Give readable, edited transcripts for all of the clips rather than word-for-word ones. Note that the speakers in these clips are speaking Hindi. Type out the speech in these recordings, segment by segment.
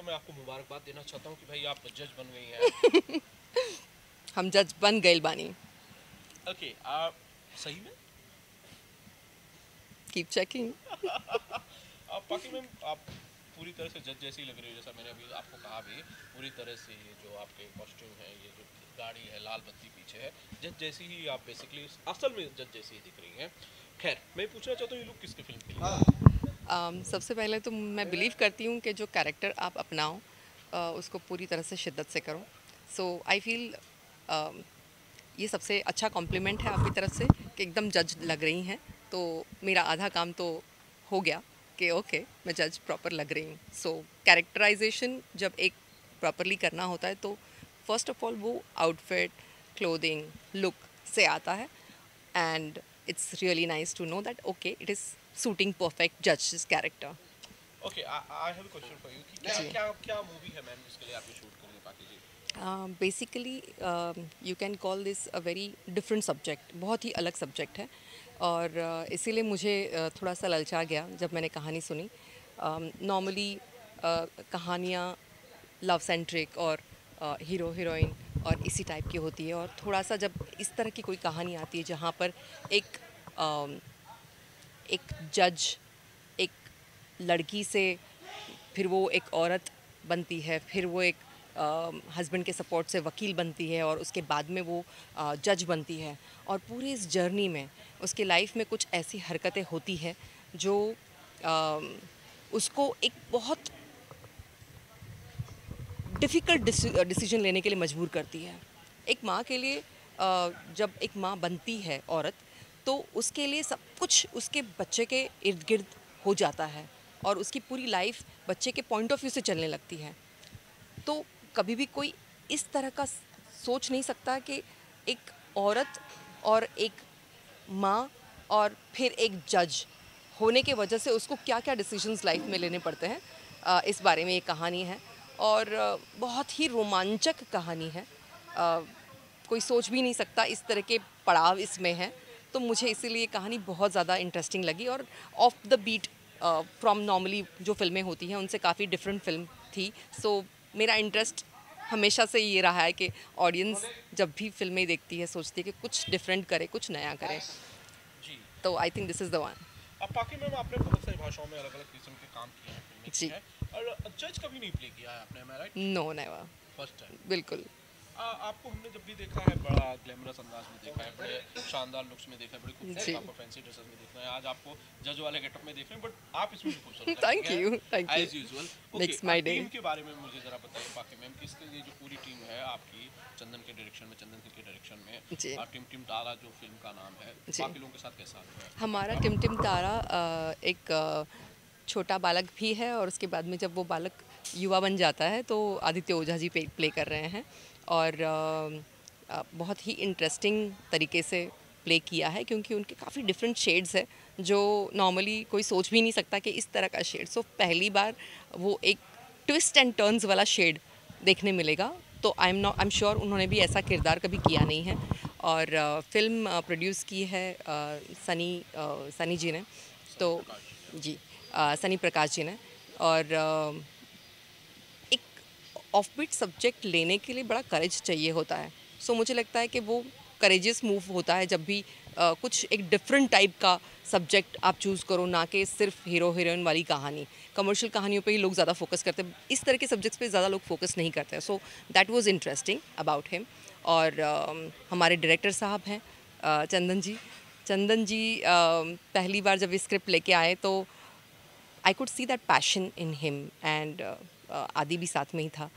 मैं आपको मुबारकबाद देना चाहता हूँ कि भाई आप जज बन गई हैं। हम जज बन गए बानी। ओके, आप सही में कीप चेकिंग। आप बाकी मैम आप पूरी तरह से जज जैसी लग रही हो, जैसा मैंने अभी आपको कहा भी, पूरी तरह से ये जो आपके कॉस्ट्यूम है, ये जो गाड़ी है, लाल बत्ती पीछे है, जज जैसी ही आप बेसिकली असल में जज जैसी ही दिख रही हैं। खैर, मैं पूछना चाहता हूँ ये लोग किसके फिल्म के लिए? सबसे पहले तो मैं बिलीव करती हूँ कि जो कैरेक्टर आप अपनाओ उसको पूरी तरह से शिद्दत से करो। सो आई फील ये सबसे अच्छा कॉम्प्लीमेंट है आपकी तरफ से कि एकदम जज लग रही हैं। तो मेरा आधा काम तो हो गया कि ओके मैं जज प्रॉपर लग रही हूँ। सो कैरेक्टराइजेशन जब एक प्रॉपरली करना होता है तो फर्स्ट ऑफ ऑल वो आउटफिट, क्लोथिंग, लुक से आता है। And it's really nice to know that okay it is suiting perfect judge's character. Okay, I have a question for you कि क्या जी क्या क्या मूवी है मैम जिसके लिए आप ये शूट कर रही हैं पाकि जी? Basically you can call this a very different subject, बहुत ही अलग सब्जेक्ट है। और इसीलिए मुझे थोड़ा सा ललचा गया जब मैंने कहानी सुनी। नॉर्मली कहानियाँ लव सेंट्रिक और हीरो हीरोइन और इसी टाइप की होती है, और थोड़ा सा जब इस तरह की कोई कहानी आती है जहाँ पर एक एक जज एक लड़की से, फिर वो एक औरत बनती है, फिर वो एक हस्बैंड के सपोर्ट से वकील बनती है, और उसके बाद में वो जज बनती है। और पूरी इस जर्नी में उसके लाइफ में कुछ ऐसी हरकतें होती है जो उसको एक बहुत डिफ़िकल्ट डिसीजन लेने के लिए मजबूर करती है। एक माँ के लिए जब एक माँ बनती है औरत, तो उसके लिए सब कुछ उसके बच्चे के इर्द गिर्द हो जाता है, और उसकी पूरी लाइफ बच्चे के पॉइंट ऑफ व्यू से चलने लगती है। तो कभी भी कोई इस तरह का सोच नहीं सकता कि एक औरत और एक माँ और फिर एक जज होने के वजह से उसको क्या क्या डिसीजंस लाइफ में लेने पड़ते हैं। इस बारे में ये कहानी है, और बहुत ही रोमांचक कहानी है। कोई सोच भी नहीं सकता इस तरह के पड़ाव इसमें हैं। तो मुझे इसीलिए ये कहानी बहुत ज़्यादा इंटरेस्टिंग लगी, और off the beat from normally जो फिल्में होती हैं उनसे काफ़ी डिफरेंट फिल्म थी। सो मेरा इंटरेस्ट हमेशा से ये रहा है कि ऑडियंस जब भी फिल्में देखती है सोचती है कि कुछ डिफरेंट करे, कुछ नया करे। जी। तो I think this is the one. अब बाकी मैम आपने बहुत सारी भाषाओं में अलग अलग किस्म के काम किए हैं, फिल्में की जी। हैं, और जज कभी नहीं प्ले किया है आपने, am I right? No never. First time. बिल्कुल। आपको हमने जब भी देखा है बड़ा ग्लैमरस अंदाज में देखा है, बड़े शानदार लुक्स में देखा है, बड़ी खूबसूरत जी। आपको फैंसी ड्रेसेस में देखना है, आज आपको जज वाले गेटअप में देख रहे हैं, बट आप इसमें भी खूबसूरत लग थैंक रही यू, हैं thank you. As usual. Okay, makes my day. Team के बारे में मुझे ज़रा बताइए बाकी मैम, किसके ये जो पूरी टीम है आपकी चंदन के डायरेक्शन में, चंदन के डायरेक्शन में, जी। टिम टिम तारा जो फिल्म का नाम है, जी। बाकी लोगों के साथ कैसा है? हमारा टिमटिम तारा एक छोटा बालक भी है, और उसके बाद में जब वो बालक युवा बन जाता है तो आदित्य ओझा जी प्ले कर रहे हैं। और बहुत ही इंटरेस्टिंग तरीके से प्ले किया है, क्योंकि उनके काफ़ी डिफरेंट शेड्स है जो नॉर्मली कोई सोच भी नहीं सकता कि इस तरह का शेड। सो पहली बार वो एक ट्विस्ट एंड टर्न्स वाला शेड देखने मिलेगा। तो आई एम श्योर उन्होंने भी ऐसा किरदार कभी किया नहीं है। और फिल्म प्रोड्यूस की है सनी जी ने। तो जी, सनी प्रकाश जी ने। और एक ऑफबीट सब्जेक्ट लेने के लिए बड़ा करेज चाहिए होता है। सो मुझे लगता है कि वो करेजियस मूव होता है जब भी कुछ एक डिफरेंट टाइप का सब्जेक्ट आप चूज़ करो, ना कि सिर्फ हीरो हीरोइन वाली कहानी। कमर्शियल कहानियों पे ही लोग ज़्यादा फोकस करते हैं, इस तरह के सब्जेक्ट्स पे ज़्यादा लोग फोकस नहीं करते हैं। So that was interesting about him. और हमारे डायरेक्टर साहब हैं चंदन जी। चंदन जी पहली बार जब स्क्रिप्ट लेके आए तो I could see that passion in him. And Aadi भी साथ में ही था।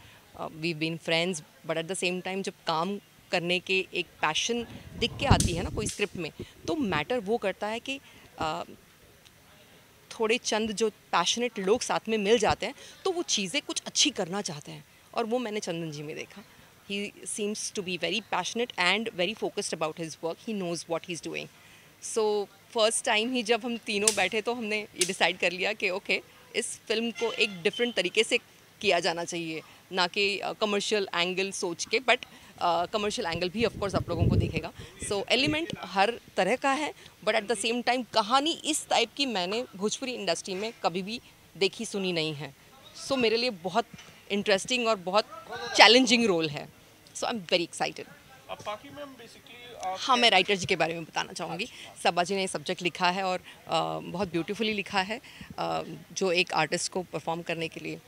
We been friends, but at the same time जब काम करने के एक पैशन दिख के आती है ना कोई स्क्रिप्ट में, तो मैटर वो करता है कि थोड़े चंद जो पैशनेट लोग साथ में मिल जाते हैं तो वो चीज़ें कुछ अच्छी करना चाहते हैं, और वो मैंने चंदन जी में देखा। He seems to be very passionate and very focused about his work. He knows what he is doing. So first time ही जब हम तीनों बैठे तो हमने ये डिसाइड कर लिया कि ओके इस फिल्म को एक डिफरेंट तरीके से किया जाना चाहिए, ना कि कमर्शियल एंगल सोच के, बट कमर्शियल एंगल भी ऑफ कोर्स आप लोगों को दिखेगा। सो एलिमेंट हर तरह का है, but at the same time कहानी इस टाइप की मैंने भोजपुरी इंडस्ट्री में कभी भी देखी सुनी नहीं है। सो मेरे लिए बहुत इंटरेस्टिंग और बहुत चैलेंजिंग रोल है। So I am very excited. अब बाकी मैम बेसिकली हाँ, मैं राइटर जी के बारे में बताना चाहूँगी। सबा जी ने ये सब्जेक्ट लिखा है और बहुत ब्यूटीफुली लिखा है। जो एक आर्टिस्ट को परफॉर्म करने के लिए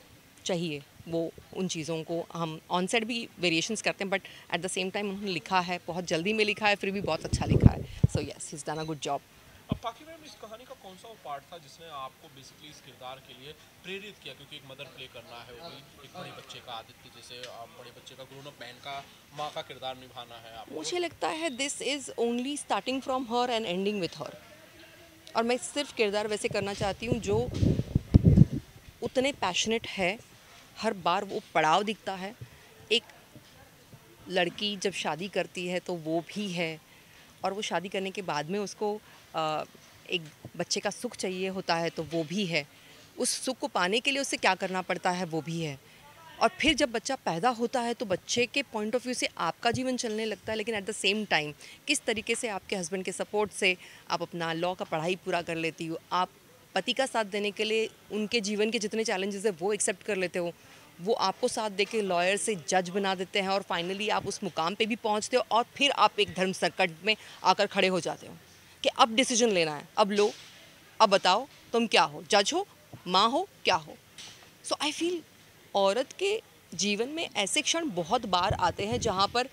चाहिए, वो उन चीज़ों को हम ऑन सेट भी वेरिएशंस करते हैं, but at the same time उन्होंने लिखा है, बहुत जल्दी में लिखा है, फिर भी बहुत अच्छा लिखा है। So yes, he is done a good job. अब बाकी मैम इस कहानी का कौन सा वो पार्ट था जिसने आपको बेसिकली इस किरदार के लिए प्रेरित किया, क्योंकि एक मदर प्ले करना है, वो भी एक बड़े बच्चे का आदित्य जैसे बड़े बच्चे का ग्रोन अप मैन का माँ का किरदार निभाना है आपको। मुझे लगता है this is only starting from her and ending with her. और मैं सिर्फ किरदार वैसे करना चाहती हूँ जो उतने पैशनेट है। हर बार वो पड़ाव दिखता है। एक लड़की जब शादी करती है तो वो भी है, और वो शादी करने के बाद में उसको एक बच्चे का सुख चाहिए होता है तो वो भी है। उस सुख को पाने के लिए उसे क्या करना पड़ता है वो भी है। और फिर जब बच्चा पैदा होता है तो बच्चे के पॉइंट ऑफ व्यू से आपका जीवन चलने लगता है, लेकिन एट द सेम टाइम किस तरीके से आपके हस्बैंड के सपोर्ट से आप अपना लॉ का पढ़ाई पूरा कर लेती हो, आप पति का साथ देने के लिए उनके जीवन के जितने चैलेंजेस है वो एक्सेप्ट कर लेते हो, वो आपको साथ दे के लॉयर से जज बना देते हैं, और फाइनली आप उस मुकाम पे भी पहुंचते हो, और फिर आप एक धर्म संकट में आकर खड़े हो जाते हो कि अब डिसीजन लेना है, अब लो, अब बताओ तुम क्या हो, जज हो, माँ हो, क्या हो। सो आई फील औरत के जीवन में ऐसे क्षण बहुत बार आते हैं जहाँ पर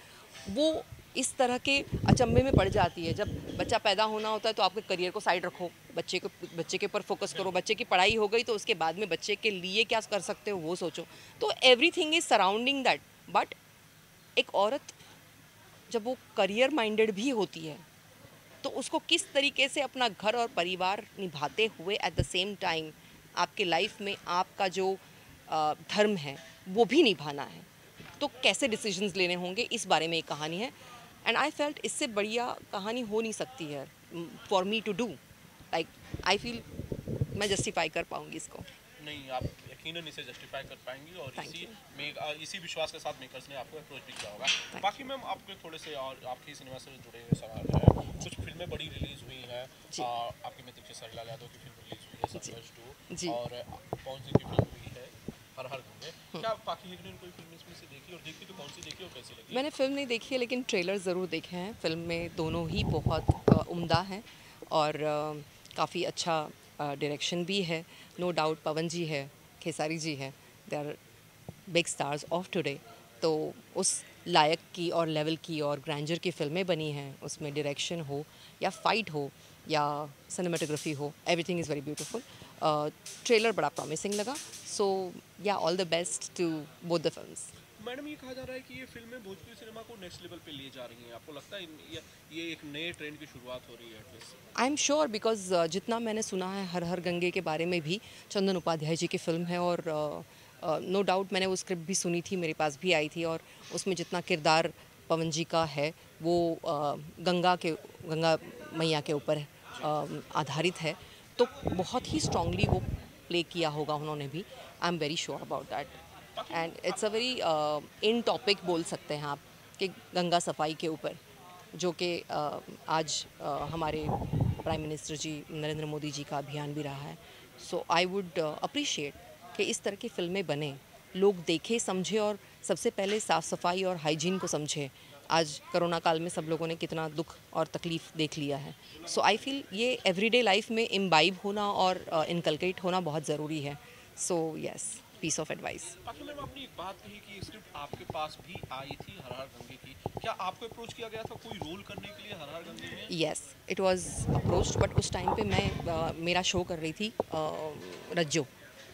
वो इस तरह के अचंभे में पड़ जाती है। जब बच्चा पैदा होना होता है तो आपके करियर को साइड रखो, बच्चे के ऊपर फोकस करो, बच्चे की पढ़ाई हो गई तो उसके बाद में बच्चे के लिए क्या कर सकते हो वो सोचो। तो everything is surrounding that. But एक औरत जब वो करियर माइंडेड भी होती है तो उसको किस तरीके से अपना घर और परिवार निभाते हुए एट द सेम टाइम आपके लाइफ में आपका जो धर्म है वो भी निभाना है, तो कैसे डिसीजंस लेने होंगे, इस बारे में एक कहानी है। एंड आई फेल्ट इससे बढ़िया कहानी हो नहीं सकती है for me to do. Like I feel मैं जस्टिफाई कर पाऊँगी इसको। नहीं, आप यकीनन इसे जस्टिफाई कर पाएंगी, और Thank you. इसी विश्वास के साथ मेकर्स ने आपको अप्रोच भी किया होगा। Thank बाकी मैम आपके थोड़े से और आपके सिनेमा से जुड़े हुए सवाल है। कुछ फिल्में बड़ी रिलीज हुई हैं, जी। आपके मित्र खेसारीलाल यादव की फिल्म रिलीज हुई है सतलज 2, जी। और पवन सिंह की फिल्म हुई है हर हर गंगे। क्या बाकी एक दिन कोई फिल्म इसमें से देखी, और देखी तो कौन सी देखी और कैसी लगी? मैंने फ़िल्म नहीं देखी है लेकिन ट्रेलर ज़रूर देखे हैं। फ़िल्म में दोनों ही बहुत उम्दा हैं और काफ़ी अच्छा डायरेक्शन भी है। नो डाउट पवन जी है, खेसारी जी है, they are big stars of today. तो उस लायक की और लेवल की और ग्रैंडर की फ़िल्में बनी हैं, उसमें डायरेक्शन हो या फाइट हो या सिनेमाटोग्राफी हो, everything is very beautiful. Trailer बड़ा प्रॉमिसिंग लगा। So yeah all the best to both the films. Madam, ये कहा जा रहा है कि ये फिल्में भोजपुरी सिनेमा को नेक्स्ट लेवल पे ले जा रही हैं। आपको लगता है ये एक नए ट्रेंड की शुरुआत हो रही है at least? I am sure, because जितना मैंने सुना है हर हर गंगे के बारे में भी, चंदन उपाध्याय जी की फ़िल्म है, और नो डाउट मैंने वो स्क्रिप्ट भी सुनी थी, मेरे पास भी आई थी, और उसमें जितना किरदार पवन जी का है वो गंगा मैया के ऊपर आधारित है, तो बहुत ही स्ट्रांगली वो प्ले किया होगा उन्होंने भी। I am very sure about that. And it's a very in topic बोल सकते हैं आप कि गंगा सफाई के ऊपर, जो कि आज हमारे प्राइम मिनिस्टर जी नरेंद्र मोदी जी का अभियान भी रहा है। सो आई वुड अप्रिशिएट कि इस तरह की फ़िल्में बने, लोग देखें, समझें, और सबसे पहले साफ़ सफाई और हाइजीन को समझें। आज कोरोना काल में सब लोगों ने कितना दुख और तकलीफ़ देख लिया है। सो आई फील ये एवरीडे लाइफ में इम्बाइब होना और इनकलकेट होना बहुत ज़रूरी है। So yes, piece of advice. बाकी मैम, आपने एक बात कही कि स्क्रिप्ट आपके पास भी आई थी हर हर गंगे की। क्या आपको अप्रोच किया गया था कोई रोल करने के लिए हर हर गंगे में? Yes, it was approached, but उस टाइम पे मैं मेरा शो कर रही थी Rajjo.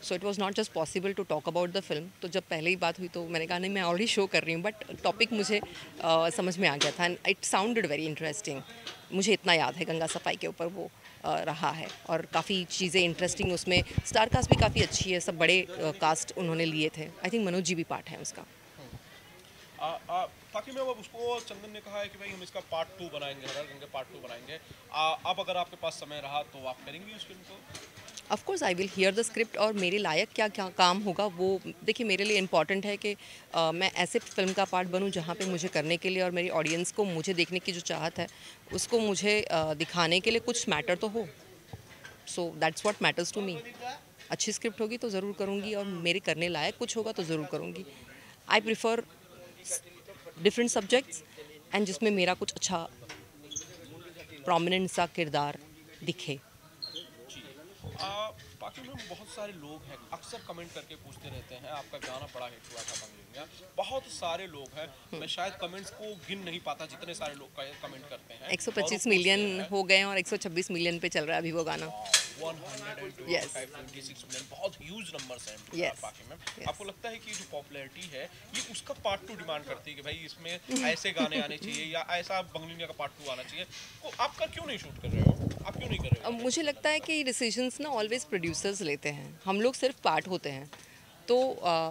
So it was not just possible to talk about the film. तो जब पहले ही बात हुई तो मैंने कहा नहीं, मैं ऑलरेडी शो कर रही हूँ, बट टॉपिक मुझे समझ में आ गया था and it sounded very interesting. मुझे इतना याद है गंगा सफाई के ऊपर वो रहा है, और काफ़ी चीज़ें इंटरेस्टिंग, उसमें स्टार कास्ट भी काफ़ी अच्छी है, सब बड़े कास्ट उन्होंने लिए थे। आई थिंक मनोज जी भी पार्ट है उसका। बाकी मैम, अब उसको चंदन ने कहा है कि भाई हम इसका पार्ट 2 बनाएंगे, हर हर गंगे पार्ट 2 बनाएंगे। अब अगर आपके पास समय रहा तो आप करेंगी उस फिल्म को? Of course I will hear the script, और मेरे लायक क्या क्या काम होगा वो देखिए। मेरे लिए इम्पॉर्टेंट है कि मैं ऐसे फिल्म का पार्ट बनूं जहां पे मुझे करने के लिए और मेरी ऑडियंस को मुझे देखने की जो चाहत है उसको मुझे दिखाने के लिए कुछ मैटर तो हो। So that's what matters to me. अच्छी स्क्रिप्ट होगी तो ज़रूर करूँगी, और मेरे करने लायक कुछ होगा तो ज़रूर करूँगी। I prefer different subjects and जिसमें मेरा कुछ अच्छा प्रोमिनेंट सा किरदार दिखे। बाकी में बहुत सारे लोग हैं अक्सर कमेंट करके पूछते रहते हैं, आपका गाना बड़ा हिट हुआ था बंगलिनिया, बहुत सारे लोग हैं, मैं शायद कमेंट्स को गिन नहीं पाता जितने सारे लोग कमेंट करते हैं। 125 मिलियन हो गए और 126 मिलियन पे चल रहा है अभी वो गाना। 126 मिलियन बहुत ह्यूज नंबर्स हैं। Yes. बाकी में Yes. आपको लगता है कि जो पॉपुलैरिटी है ये उसका पार्ट 2 डिमांड करती है कि भाई इसमें ऐसे गाने आने चाहिए या ऐसा बंगलिनिया का पार्ट 2 आना चाहिए, तो आपका क्यों नहीं शूट कर रहे हो, आप क्यों नहीं कर रहे हो? मुझे लगता है कि डिसीजंस ना ऑलवेज प्रोड्यूसर्स लेते हैं, हम लोग सिर्फ पार्ट होते हैं। तो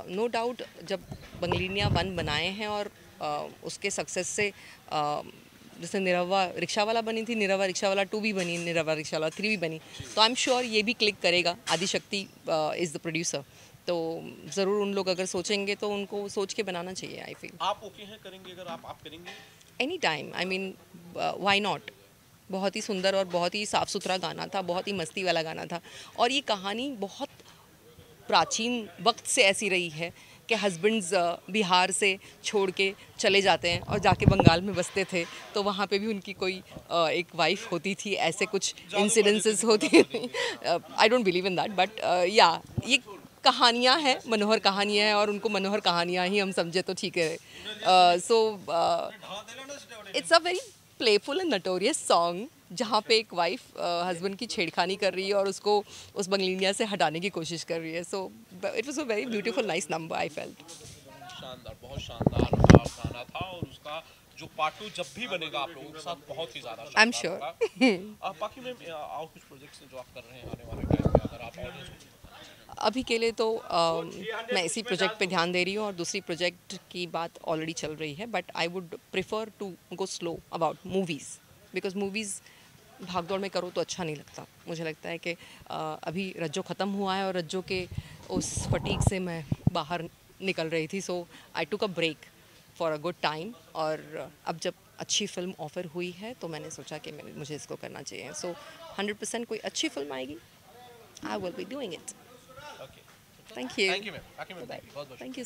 नो डाउट जब बंगलिनिया 1 बनाए हैं और उसके सक्सेस से जैसे निरवा रिक्शा वाला बनी थी, निरवा रिक्शा वाला 2 भी बनी, निरवा रिक्शा वाला 3 भी बनी, तो आई एम श्योर ये भी क्लिक करेगा। आदिशक्ति इज़ द प्रोड्यूसर, तो ज़रूर उन लोग अगर सोचेंगे तो उनको सोच के बनाना चाहिए। आई फील आप ओके हैं, करेंगे अगर आप करेंगे? Any time, I mean why not. बहुत ही सुंदर और बहुत ही साफ़ सुथरा गाना था, बहुत ही मस्ती वाला गाना था, और ये कहानी बहुत प्राचीन वक्त से ऐसी रही है कि हस्बैंड्स बिहार से छोड़ के चले जाते हैं और जाके बंगाल में बसते थे, तो वहाँ पे भी उनकी कोई एक वाइफ होती थी, ऐसे कुछ इंसिडेंसेस होती थी। I don't believe in that, but या ये कहानियाँ हैं, मनोहर कहानियाँ हैं, और उनको मनोहर कहानियाँ ही हम समझे तो ठीक है। So it's a very playful and notorious song जहाँ पे एक वाइफ हस्बैंड की छेड़खानी कर रही है और उसको उस बंगलिनिया से हटाने की कोशिश कर रही है। सो it was a very beautiful nice number I felt. शानदार, बहुत शानदार गाना था, और उसका जो पार्ट 2 जब भी बनेगा आप लोगों के साथ बहुत ही ज़्यादा आई एम शानदार श्योर। होगा। बाकी में और कुछ प्रोजेक्ट्स हैं जो आप कर रहे हैं आने वाले टाइम में, अगर आप ऑडियंस को? अभी के लिए तो मैं इसी प्रोजेक्ट पे ध्यान दे रही हूँ, और दूसरी प्रोजेक्ट की बात ऑलरेडी चल रही है, but I would prefer to go slow about movies, because movies भागदौड़ में करो तो अच्छा नहीं लगता। मुझे लगता है कि अभी रज्जो ख़त्म हुआ है और रज्जो के उस फटीक से मैं बाहर निकल रही थी, so I took a break for a good time, और अब जब अच्छी फिल्म ऑफ़र हुई है तो मैंने सोचा कि मुझे इसको करना चाहिए। सो 100% कोई अच्छी फिल्म आएगी, I will be doing it. Okay, thank you. Thank you ma'am, बाकी में बहुत बहुत थैंक यू।